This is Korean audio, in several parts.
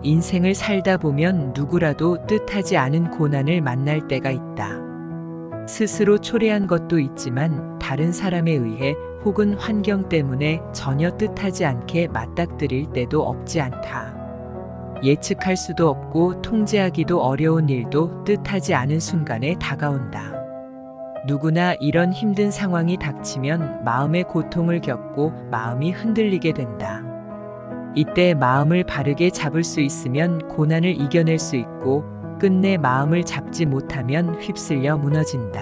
인생을 살다 보면 누구라도 뜻하지 않은 고난을 만날 때가 있다. 스스로 초래한 것도 있지만 다른 사람에 의해 혹은 환경 때문에 전혀 뜻하지 않게 맞닥뜨릴 때도 없지 않다. 예측할 수도 없고 통제하기도 어려운 일도 뜻하지 않은 순간에 다가온다. 누구나 이런 힘든 상황이 닥치면 마음의 고통을 겪고 마음이 흔들리게 된다. 이때 마음을 바르게 잡을 수 있으면 고난을 이겨낼 수 있고 끝내 마음을 잡지 못하면 휩쓸려 무너진다.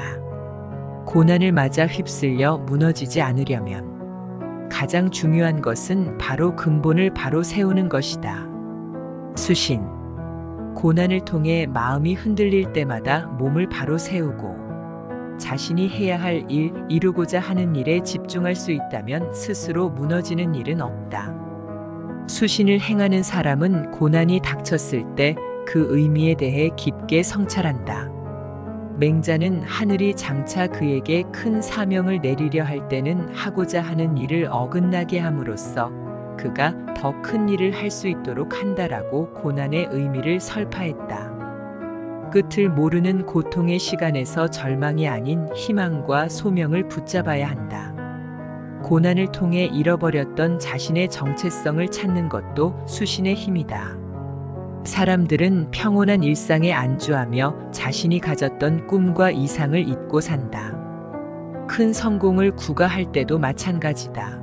고난을 맞아 휩쓸려 무너지지 않으려면 가장 중요한 것은 바로 근본을 바로 세우는 것이다. 수신. 고난을 통해 마음이 흔들릴 때마다 몸을 바로 세우고 자신이 해야 할 일, 이루고자 하는 일에 집중할 수 있다면 스스로 무너지는 일은 없다. 수신을 행하는 사람은 고난이 닥쳤을 때 그 의미에 대해 깊게 성찰한다. 맹자는 하늘이 장차 그에게 큰 사명을 내리려 할 때는 하고자 하는 일을 어긋나게 함으로써 그가 더 큰 일을 할 수 있도록 한다라고 고난의 의미를 설파했다. 끝을 모르는 고통의 시간에서 절망이 아닌 희망과 소명을 붙잡아야 한다. 고난을 통해 잃어버렸던 자신의 정체성을 찾는 것도 수신의 힘이다. 사람들은 평온한 일상에 안주하며 자신이 가졌던 꿈과 이상을 잊고 산다. 큰 성공을 구가할 때도 마찬가지다.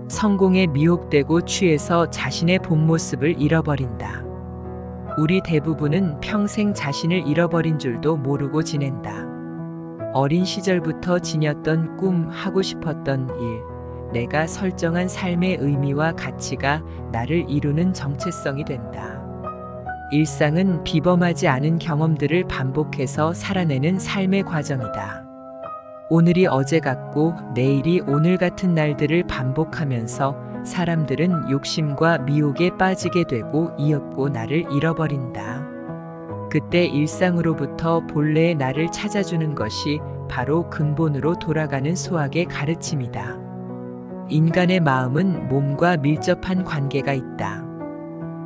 성공에 미혹되고 취해서 자신의 본 모습을 잃어버린다. 우리 대부분은 평생 자신을 잃어버린 줄도 모르고 지낸다. 어린 시절부터 지녔던 꿈, 하고 싶었던 일, 내가 설정한 삶의 의미와 가치가 나를 이루는 정체성이 된다. 일상은 비범하지 않은 경험들을 반복해서 살아내는 삶의 과정이다. 오늘이 어제 같고 내일이 오늘 같은 날들을 반복하면서 사람들은 욕심과 미혹에 빠지게 되고 이윽고 나를 잃어버린다. 그때 일상으로부터 본래의 나를 찾아주는 것이 바로 근본으로 돌아가는 수학의 가르침이다. 인간의 마음은 몸과 밀접한 관계가 있다.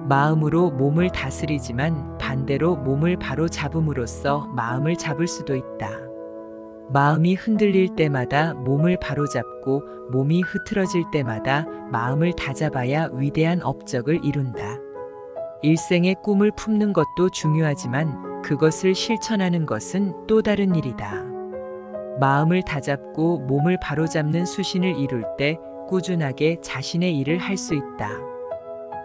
마음으로 몸을 다스리지만 반대로 몸을 바로 잡음으로써 마음을 잡을 수도 있다. 마음이 흔들릴 때마다 몸을 바로잡고 몸이 흐트러질 때마다 마음을 다잡아야 위대한 업적을 이룬다. 일생의 꿈을 품는 것도 중요하지만 그것을 실천하는 것은 또 다른 일이다. 마음을 다잡고 몸을 바로잡는 수신을 이룰 때 꾸준하게 자신의 일을 할 수 있다.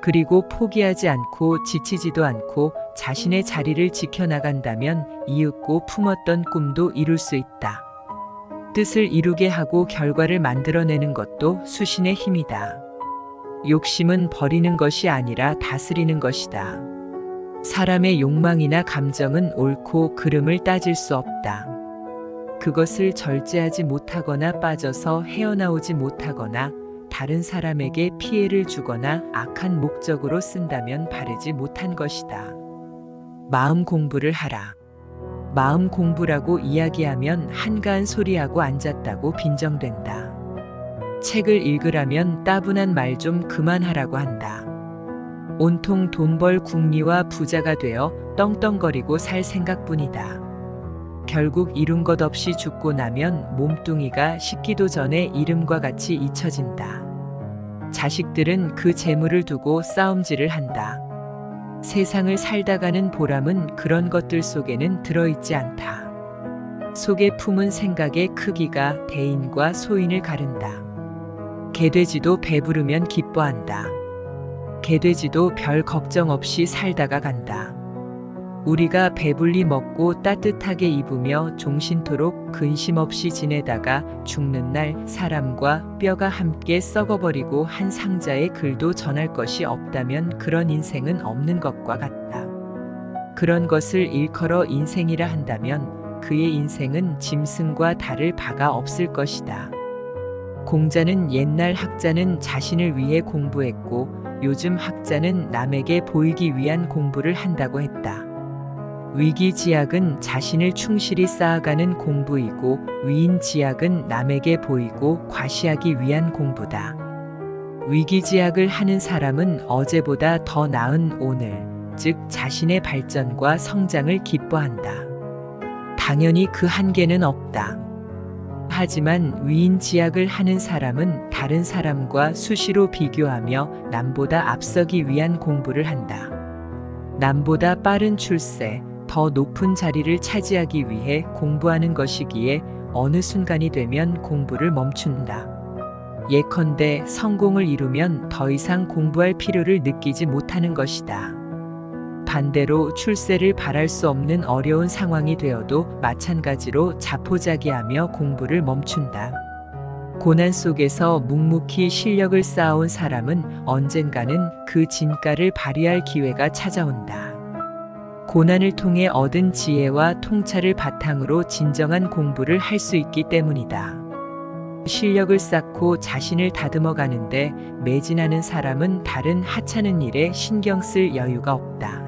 그리고 포기하지 않고 지치지도 않고 자신의 자리를 지켜나간다면 이윽고 품었던 꿈도 이룰 수 있다. 뜻을 이루게 하고 결과를 만들어내는 것도 수신의 힘이다. 욕심은 버리는 것이 아니라 다스리는 것이다. 사람의 욕망이나 감정은 옳고 그름을 따질 수 없다. 그것을 절제하지 못하거나 빠져서 헤어나오지 못하거나 다른 사람에게 피해를 주거나 악한 목적으로 쓴다면 바르지 못한 것이다. 마음 공부를 하라. 마음 공부라고 이야기하면 한가한 소리하고 앉았다고 빈정된다. 책을 읽으라면 따분한 말 좀 그만하라고 한다. 온통 돈 벌 궁리와 부자가 되어 떵떵거리고 살 생각뿐이다. 결국 이룬 것 없이 죽고 나면 몸뚱이가 식기도 전에 이름과 같이 잊혀진다. 자식들은 그 재물을 두고 싸움질을 한다. 세상을 살다가는 보람은 그런 것들 속에는 들어있지 않다. 속에 품은 생각의 크기가 대인과 소인을 가른다. 개돼지도 배부르면 기뻐한다. 개돼지도 별 걱정 없이 살다가 간다. 우리가 배불리 먹고 따뜻하게 입으며 종신토록 근심 없이 지내다가 죽는 날 사람과 뼈가 함께 썩어버리고 한 상자의 글도 전할 것이 없다면 그런 인생은 없는 것과 같다. 그런 것을 일컬어 인생이라 한다면 그의 인생은 짐승과 다를 바가 없을 것이다. 공자는 옛날 학자는 자신을 위해 공부했고 요즘 학자는 남에게 보이기 위한 공부를 한다고 했다. 위기지약은 자신을 충실히 쌓아가는 공부이고 위인지약은 남에게 보이고 과시하기 위한 공부다. 위기지약을 하는 사람은 어제보다 더 나은 오늘, 즉 자신의 발전과 성장을 기뻐한다. 당연히 그 한계는 없다. 하지만 위인지약을 하는 사람은 다른 사람과 수시로 비교하며 남보다 앞서기 위한 공부를 한다. 남보다 빠른 출세, 더 높은 자리를 차지하기 위해 공부하는 것이기에 어느 순간이 되면 공부를 멈춘다. 예컨대 성공을 이루면 더 이상 공부할 필요를 느끼지 못하는 것이다. 반대로 출세를 바랄 수 없는 어려운 상황이 되어도 마찬가지로 자포자기하며 공부를 멈춘다. 고난 속에서 묵묵히 실력을 쌓아온 사람은 언젠가는 그 진가를 발휘할 기회가 찾아온다. 고난을 통해 얻은 지혜와 통찰을 바탕으로 진정한 공부를 할 수 있기 때문이다. 실력을 쌓고 자신을 다듬어 가는데 매진하는 사람은 다른 하찮은 일에 신경 쓸 여유가 없다.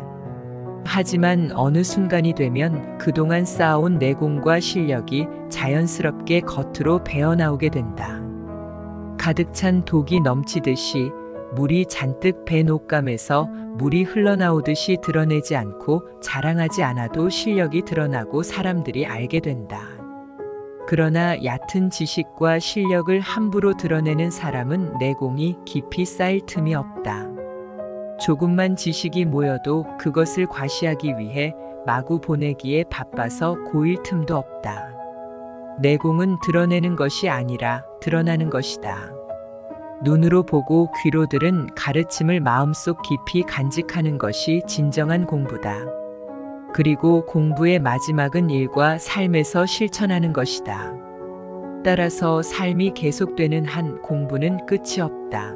하지만 어느 순간이 되면 그동안 쌓아온 내공과 실력이 자연스럽게 겉으로 배어나오게 된다. 가득 찬 독이 넘치듯이 물이 잔뜩 밴 옷감에서 물이 흘러나오듯이 드러내지 않고 자랑하지 않아도 실력이 드러나고 사람들이 알게 된다. 그러나 얕은 지식과 실력을 함부로 드러내는 사람은 내공이 깊이 쌓일 틈이 없다. 조금만 지식이 모여도 그것을 과시하기 위해 마구 보내기에 바빠서 고일 틈도 없다. 내공은 드러내는 것이 아니라 드러나는 것이다. 눈으로 보고 귀로 들은 가르침을 마음속 깊이 간직하는 것이 진정한 공부다. 그리고 공부의 마지막은 일과 삶에서 실천하는 것이다. 따라서 삶이 계속되는 한 공부는 끝이 없다.